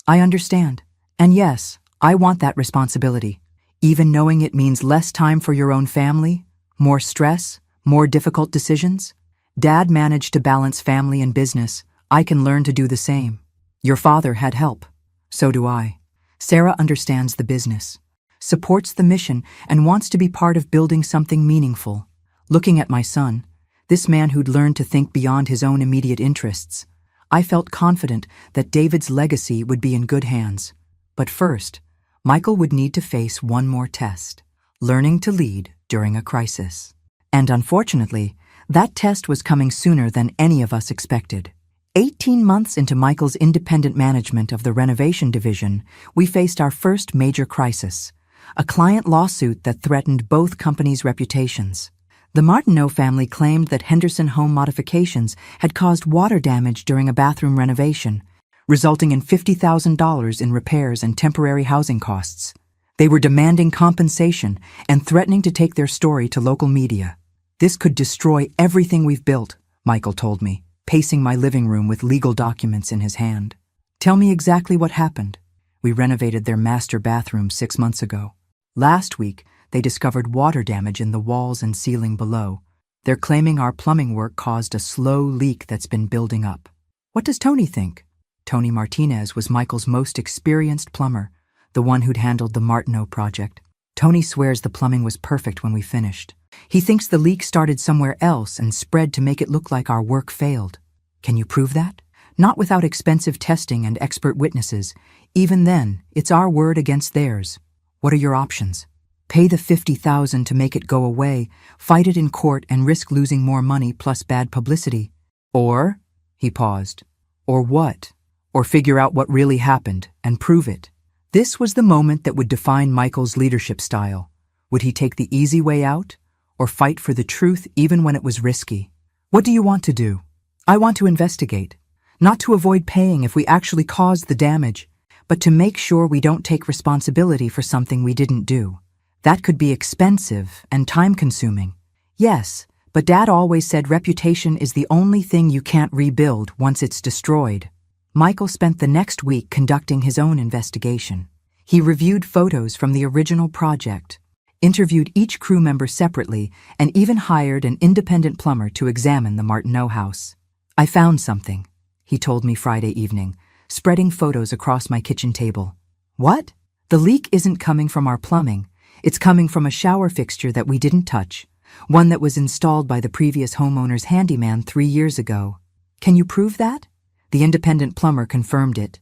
I understand. And yes, I want that responsibility, even knowing it means less time for your own family, more stress, more difficult decisions. Dad managed to balance family and business. I can learn to do the same. Your father had help. So do I. Sarah understands the business, supports the mission, and wants to be part of building something meaningful. Looking at my son, this man who'd learned to think beyond his own immediate interests, I felt confident that David's legacy would be in good hands. But first, Michael would need to face one more test, learning to lead during a crisis. And unfortunately, that test was coming sooner than any of us expected. 18 months into Michael's independent management of the renovation division, we faced our first major crisis, a client lawsuit that threatened both companies' reputations. The Martineau family claimed that Henderson Home Modifications had caused water damage during a bathroom renovation, resulting in $50,000 in repairs and temporary housing costs. They were demanding compensation and threatening to take their story to local media. This could destroy everything we've built, Michael told me, pacing my living room with legal documents in his hand. Tell me exactly what happened. We renovated their master bathroom 6 months ago. Last week, they discovered water damage in the walls and ceiling below. They're claiming our plumbing work caused a slow leak that's been building up. What does Tony think? Tony Martinez was Michael's most experienced plumber, the one who'd handled the Martineau project. Tony swears the plumbing was perfect when we finished. He thinks the leak started somewhere else and spread to make it look like our work failed. Can you prove that? Not without expensive testing and expert witnesses. Even then, it's our word against theirs. What are your options? Pay the $50,000 to make it go away, fight it in court and risk losing more money plus bad publicity. Or, he paused, or what? Or figure out what really happened and prove it. This was the moment that would define Michael's leadership style. Would he take the easy way out, or fight for the truth even when it was risky? What do you want to do? I want to investigate, not to avoid paying if we actually caused the damage, but to make sure we don't take responsibility for something we didn't do. That could be expensive and time-consuming. Yes, but Dad always said reputation is the only thing you can't rebuild once it's destroyed. Michael spent the next week conducting his own investigation. He reviewed photos from the original project, interviewed each crew member separately, and even hired an independent plumber to examine the Martineau house. "I found something," he told me Friday evening, spreading photos across my kitchen table. "What?" "The leak isn't coming from our plumbing. It's coming from a shower fixture that we didn't touch, one that was installed by the previous homeowner's handyman 3 years ago." "Can you prove that?" The independent plumber confirmed it.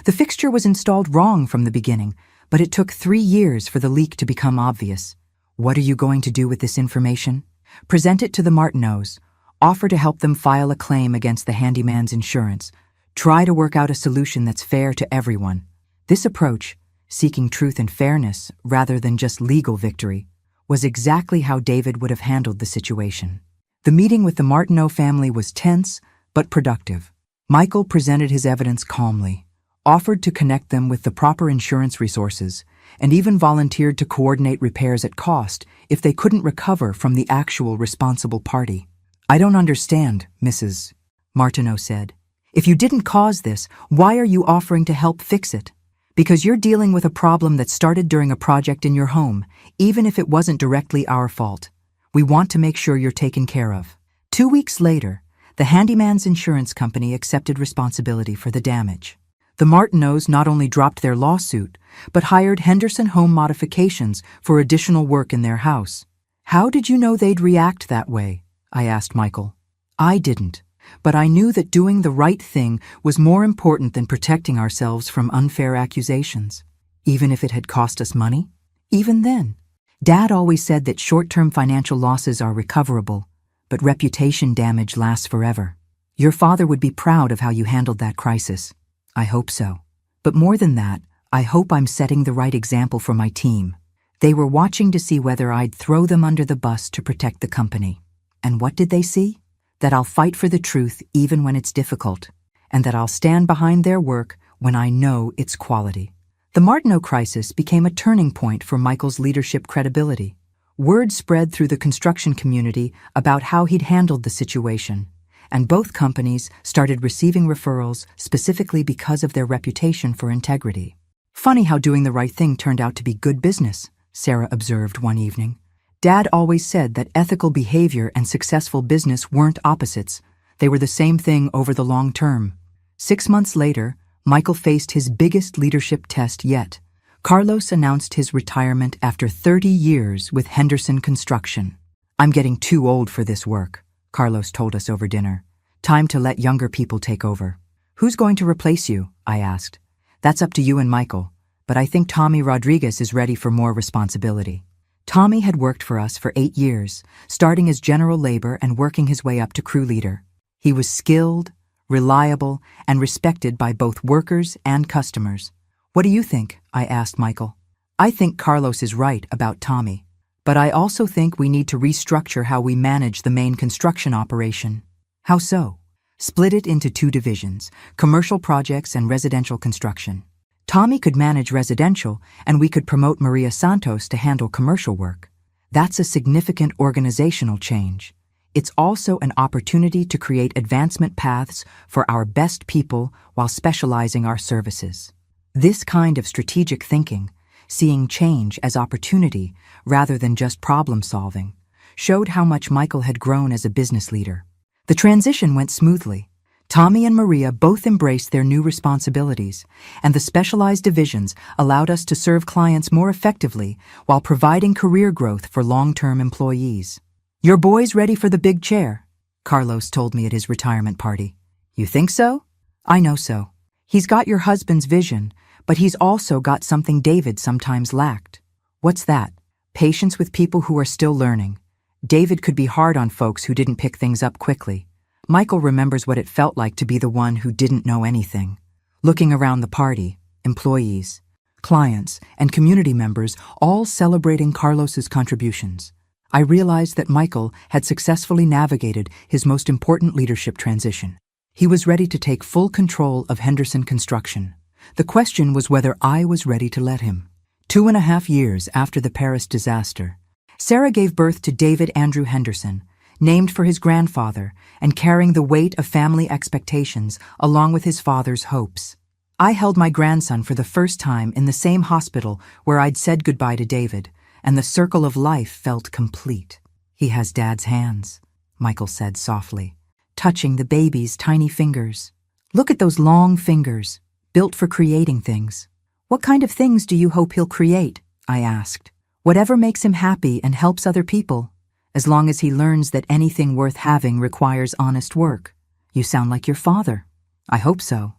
"The fixture was installed wrong from the beginning, but it took 3 years for the leak to become obvious." "What are you going to do with this information?" "Present it to the Martineaus, offer to help them file a claim against the handyman's insurance, try to work out a solution that's fair to everyone." This approach, seeking truth and fairness rather than just legal victory, was exactly how David would have handled the situation. The meeting with the Martineau family was tense but productive. Michael presented his evidence calmly, offered to connect them with the proper insurance resources, and even volunteered to coordinate repairs at cost if they couldn't recover from the actual responsible party. "I don't understand, Mrs. Martineau said. "If you didn't cause this, why are you offering to help fix it?" "Because you're dealing with a problem that started during a project in your home, even if it wasn't directly our fault. We want to make sure you're taken care of." 2 weeks later, the handyman's insurance company accepted responsibility for the damage. The Martineaus not only dropped their lawsuit, but hired Henderson Home Modifications for additional work in their house. "How did you know they'd react that way?" I asked Michael. "I didn't, but I knew that doing the right thing was more important than protecting ourselves from unfair accusations, even if it had cost us money." "Even then, Dad always said that short-term financial losses are recoverable, but reputation damage lasts forever. Your father would be proud of how you handled that crisis." "I hope so. But more than that, I hope I'm setting the right example for my team." They were watching to see whether I'd throw them under the bus to protect the company. And what did they see? That I'll fight for the truth even when it's difficult, and that I'll stand behind their work when I know it's quality. The Martineau crisis became a turning point for Michael's leadership credibility. Word spread through the construction community about how he'd handled the situation, and both companies started receiving referrals specifically because of their reputation for integrity. "Funny how doing the right thing turned out to be good business," Sarah observed one evening. "Dad always said that ethical behavior and successful business weren't opposites. They were the same thing over the long term." 6 months later, Michael faced his biggest leadership test yet. Carlos announced his retirement after 30 years with Henderson Construction. "I'm getting too old for this work," Carlos told us over dinner. "Time to let younger people take over." "Who's going to replace you?" I asked. "That's up to you and Michael, but I think Tommy Rodriguez is ready for more responsibility." Tommy had worked for us for 8 years, starting as general labor and working his way up to crew leader. He was skilled, reliable, and respected by both workers and customers. "What do you think?" I asked Michael. "I think Carlos is right about Tommy, but I also think we need to restructure how we manage the main construction operation." "How so?" "Split it into 2 divisions, commercial projects and residential construction. Tommy could manage residential, and we could promote Maria Santos to handle commercial work. That's a significant organizational change. It's also an opportunity to create advancement paths for our best people while specializing our services." This kind of strategic thinking, seeing change as opportunity rather than just problem solving, showed how much Michael had grown as a business leader. The transition went smoothly. Tommy and Maria both embraced their new responsibilities, and the specialized divisions allowed us to serve clients more effectively while providing career growth for long-term employees. "Your boy's ready for the big chair," Carlos told me at his retirement party. "You think so?" "I know so. He's got your husband's vision, but he's also got something David sometimes lacked." "What's that?" "Patience with people who are still learning. David could be hard on folks who didn't pick things up quickly. Michael remembers what it felt like to be the one who didn't know anything." Looking around the party, employees, clients, and community members all celebrating Carlos's contributions, I realized that Michael had successfully navigated his most important leadership transition. He was ready to take full control of Henderson Construction. The question was whether I was ready to let him. 2.5 years after the Paris disaster, Sarah gave birth to David Andrew Henderson, named for his grandfather and carrying the weight of family expectations along with his father's hopes. I held my grandson for the first time in the same hospital where I'd said goodbye to David, and the circle of life felt complete. "He has Dad's hands," Michael said softly, touching the baby's tiny fingers. "Look at those long fingers, built for creating things." "What kind of things do you hope he'll create?" I asked. "Whatever makes him happy and helps other people, as long as he learns that anything worth having requires honest work." "You sound like your father." "I hope so.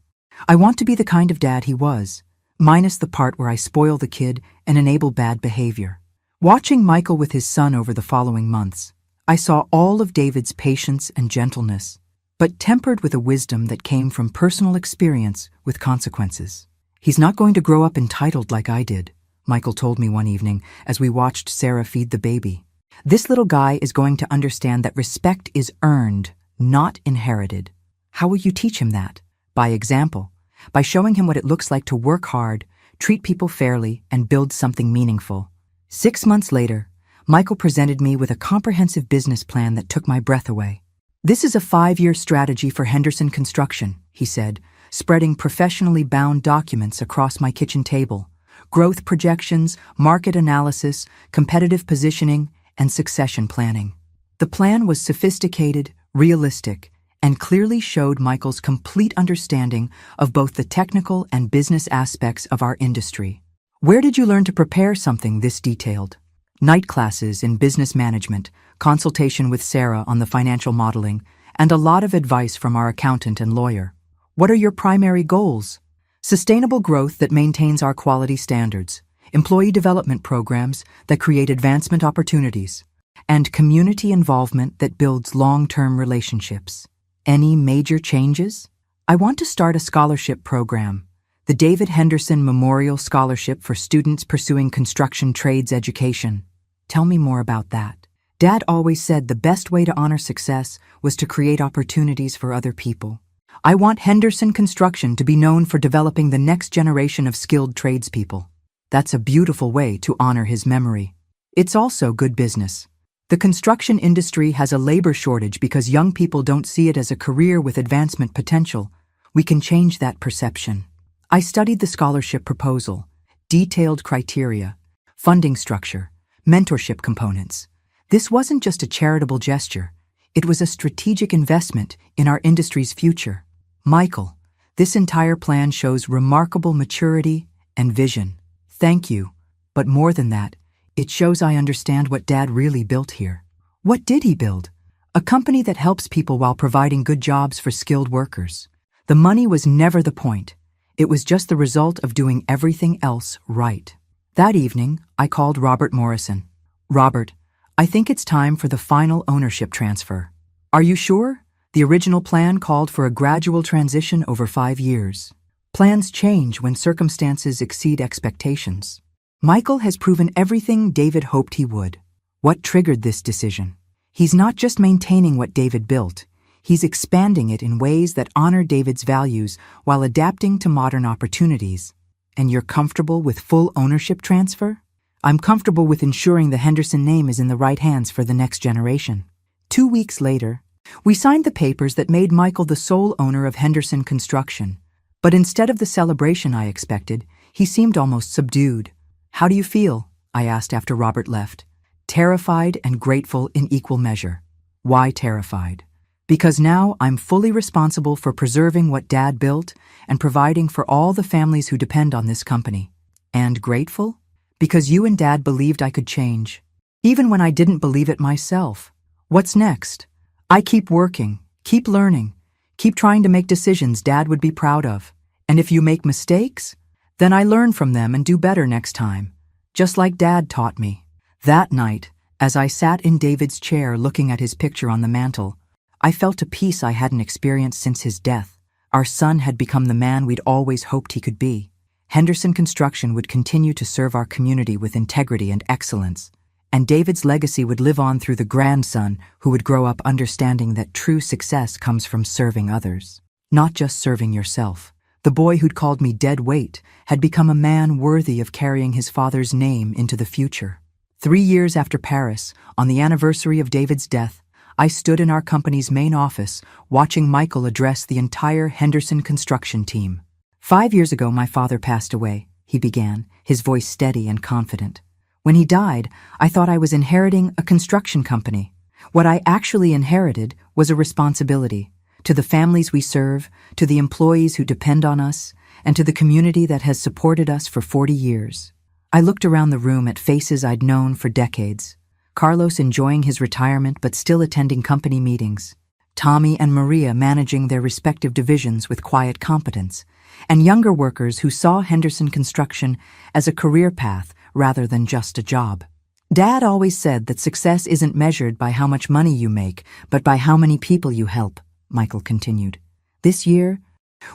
I want to be the kind of dad he was, minus the part where I spoil the kid and enable bad behavior." Watching Michael with his son over the following months, I saw all of David's patience and gentleness, but tempered with a wisdom that came from personal experience with consequences. "He's not going to grow up entitled like I did," Michael told me one evening as we watched Sarah feed the baby. "This little guy is going to understand that respect is earned, not inherited." "How will you teach him that?" "By example, by showing him what it looks like to work hard, treat people fairly, and build something meaningful." 6 months later, Michael presented me with a comprehensive business plan that took my breath away. "This is a 5-year strategy for Henderson Construction," he said, spreading professionally bound documents across my kitchen table. "Growth projections, market analysis, competitive positioning, and succession planning." The plan was sophisticated, realistic, and clearly showed Michael's complete understanding of both the technical and business aspects of our industry. "Where did you learn to prepare something this detailed?" "Night classes in business management, consultation with Sarah on the financial modeling, and a lot of advice from our accountant and lawyer." "What are your primary goals?" "Sustainable growth that maintains our quality standards, employee development programs that create advancement opportunities, and community involvement that builds long-term relationships." "Any major changes?" "I want to start a scholarship program, the David Henderson Memorial Scholarship for students pursuing construction trades education." "Tell me more about that." "Dad always said the best way to honor success was to create opportunities for other people. I want Henderson Construction to be known for developing the next generation of skilled tradespeople." "That's a beautiful way to honor his memory." "It's also good business. The construction industry has a labor shortage because young people don't see it as a career with advancement potential. We can change that perception." I studied the scholarship proposal, detailed criteria, funding structure, mentorship components. This wasn't just a charitable gesture. It was a strategic investment in our industry's future. "Michael, this entire plan shows remarkable maturity and vision." "Thank you. But more than that, it shows I understand what Dad really built here." "What did he build?" "A company that helps people while providing good jobs for skilled workers. The money was never the point. It was just the result of doing everything else right." That evening, I called Robert Morrison. "Robert, I think it's time for the final ownership transfer." "Are you sure? The original plan called for a gradual transition over 5 years." "Plans change when circumstances exceed expectations. Michael has proven everything David hoped he would." "What triggered this decision?" "He's not just maintaining what David built. He's expanding it in ways that honor David's values while adapting to modern opportunities." "And you're comfortable with full ownership transfer?" "I'm comfortable with ensuring the Henderson name is in the right hands for the next generation." 2 weeks later, we signed the papers that made Michael the sole owner of Henderson Construction. But instead of the celebration I expected, he seemed almost subdued. "How do you feel?" I asked after Robert left. "Terrified and grateful in equal measure." "Why terrified?" "Because now I'm fully responsible for preserving what Dad built and providing for all the families who depend on this company." "And grateful?" "Because you and Dad believed I could change, even when I didn't believe it myself." "What's next?" "I keep working, keep learning, keep trying to make decisions Dad would be proud of. And if you make mistakes, then I learn from them and do better next time, just like Dad taught me." That night, as I sat in David's chair looking at his picture on the mantel, I felt a peace I hadn't experienced since his death. Our son had become the man we'd always hoped he could be. Henderson Construction would continue to serve our community with integrity and excellence, and David's legacy would live on through the grandson who would grow up understanding that true success comes from serving others, not just serving yourself. The boy who'd called me dead weight had become a man worthy of carrying his father's name into the future. 3 years after Paris, on the anniversary of David's death, I stood in our company's main office watching Michael address the entire Henderson Construction team. 5 years ago, my father passed away, he began, his voice steady and confident. When he died, I thought I was inheriting a construction company. What I actually inherited was a responsibility to the families we serve, to the employees who depend on us, and to the community that has supported us for 40 years. I looked around the room at faces I'd known for decades. Carlos enjoying his retirement but still attending company meetings. Tommy and Maria managing their respective divisions with quiet competence, and younger workers who saw Henderson Construction as a career path rather than just a job. Dad always said that success isn't measured by how much money you make, but by how many people you help, Michael continued. This year,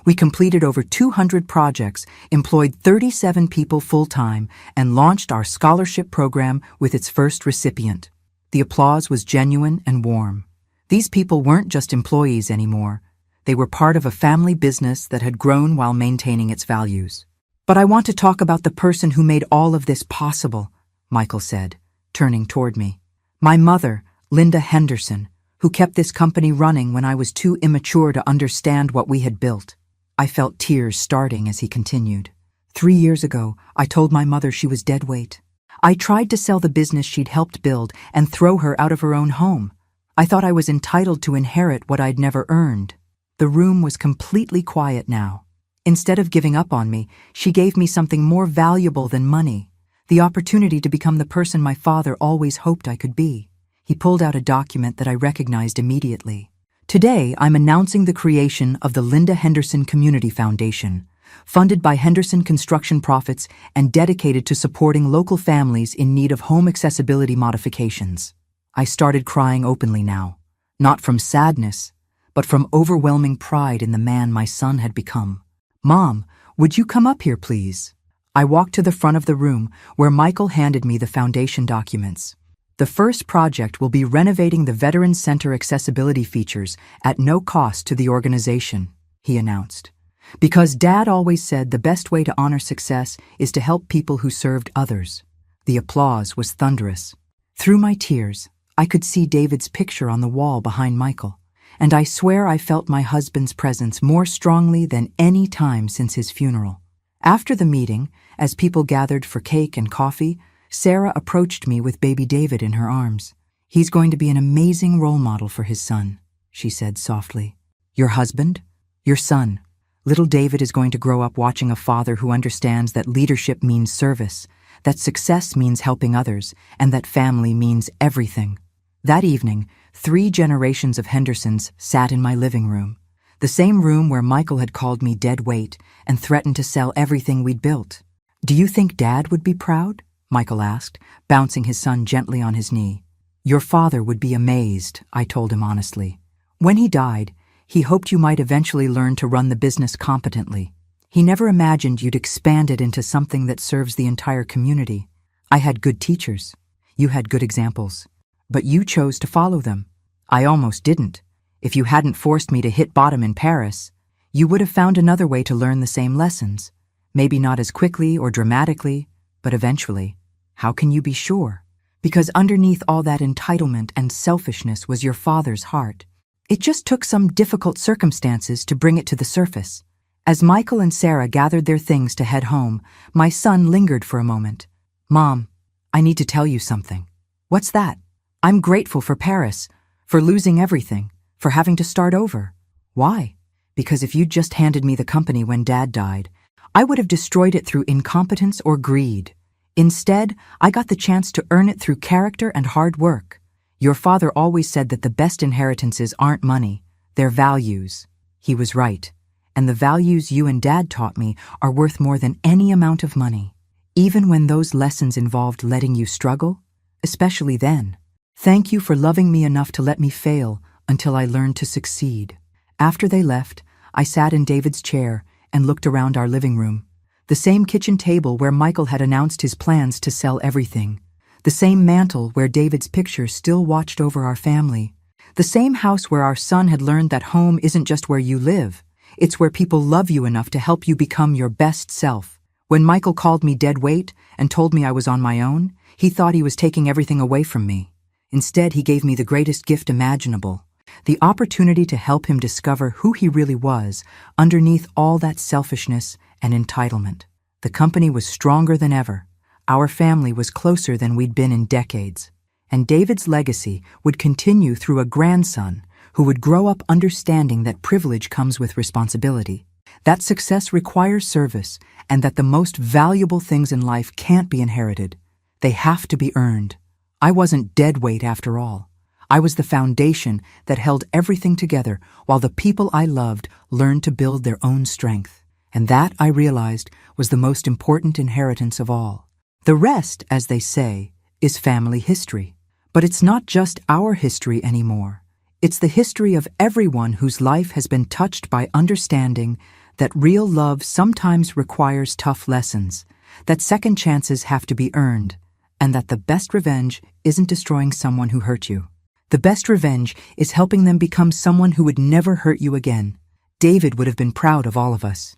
we completed over 200 projects, employed 37 people full-time, and launched our scholarship program with its first recipient. The applause was genuine and warm. These people weren't just employees anymore. They were part of a family business that had grown while maintaining its values. But I want to talk about the person who made all of this possible, Michael said, turning toward me. My mother, Linda Henderson, who kept this company running when I was too immature to understand what we had built. I felt tears starting as he continued. 3 years ago, I told my mother she was dead weight. I tried to sell the business she'd helped build and throw her out of her own home. I thought I was entitled to inherit what I'd never earned. The room was completely quiet now. Instead of giving up on me, she gave me something more valuable than money, the opportunity to become the person my father always hoped I could be. He pulled out a document that I recognized immediately. Today, I'm announcing the creation of the Linda Henderson Community Foundation, funded by Henderson Construction profits and dedicated to supporting local families in need of home accessibility modifications. I started crying openly now, not from sadness, but from overwhelming pride in the man my son had become. Mom, would you come up here, please? I walked to the front of the room where Michael handed me the foundation documents. The first project will be renovating the Veterans Center accessibility features at no cost to the organization, he announced. Because Dad always said the best way to honor success is to help people who served others. The applause was thunderous. Through my tears, I could see David's picture on the wall behind Michael, and I swear I felt my husband's presence more strongly than any time since his funeral. After the meeting, as people gathered for cake and coffee, Sarah approached me with baby David in her arms. He's going to be an amazing role model for his son, she said softly. Your husband? Your son. Little David is going to grow up watching a father who understands that leadership means service, that success means helping others, and that family means everything. That evening, 3 generations of Hendersons sat in my living room, the same room where Michael had called me dead weight and threatened to sell everything we'd built. Do you think Dad would be proud? Michael asked, bouncing his son gently on his knee. Your father would be amazed, I told him honestly. When he died, he hoped you might eventually learn to run the business competently. He never imagined you'd expand it into something that serves the entire community. I had good teachers. You had good examples. But you chose to follow them. I almost didn't. If you hadn't forced me to hit bottom in Paris, you would have found another way to learn the same lessons. Maybe not as quickly or dramatically, but eventually. How can you be sure? Because underneath all that entitlement and selfishness was your father's heart. It just took some difficult circumstances to bring it to the surface. As Michael and Sarah gathered their things to head home, my son lingered for a moment. Mom, I need to tell you something. What's that? I'm grateful for Paris, for losing everything, for having to start over. Why? Because if you'd just handed me the company when Dad died, I would have destroyed it through incompetence or greed. Instead, I got the chance to earn it through character and hard work. Your father always said that the best inheritances aren't money, they're values. He was right. And the values you and Dad taught me are worth more than any amount of money. Even when those lessons involved letting you struggle, especially then. Thank you for loving me enough to let me fail until I learned to succeed. After they left, I sat in David's chair and looked around our living room. The same kitchen table where Michael had announced his plans to sell everything. The same mantle where David's picture still watched over our family. The same house where our son had learned that home isn't just where you live. It's where people love you enough to help you become your best self. When Michael called me dead weight and told me I was on my own, he thought he was taking everything away from me. Instead, he gave me the greatest gift imaginable, The opportunity to help him discover who he really was underneath all that selfishness and entitlement. The company was stronger than ever. Our family was closer than we'd been in decades. And David's legacy would continue through a grandson who would grow up understanding that privilege comes with responsibility, that success requires service, and that the most valuable things in life can't be inherited. They have to be earned. I wasn't dead weight after all. I was the foundation that held everything together while the people I loved learned to build their own strength. And that, I realized, was the most important inheritance of all. The rest, as they say, is family history. But it's not just our history anymore. It's the history of everyone whose life has been touched by understanding that real love sometimes requires tough lessons, that second chances have to be earned, and that the best revenge isn't destroying someone who hurt you. The best revenge is helping them become someone who would never hurt you again. David would have been proud of all of us.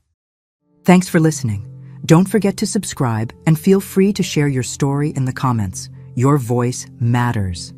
Thanks for listening. Don't forget to subscribe and feel free to share your story in the comments. Your voice matters.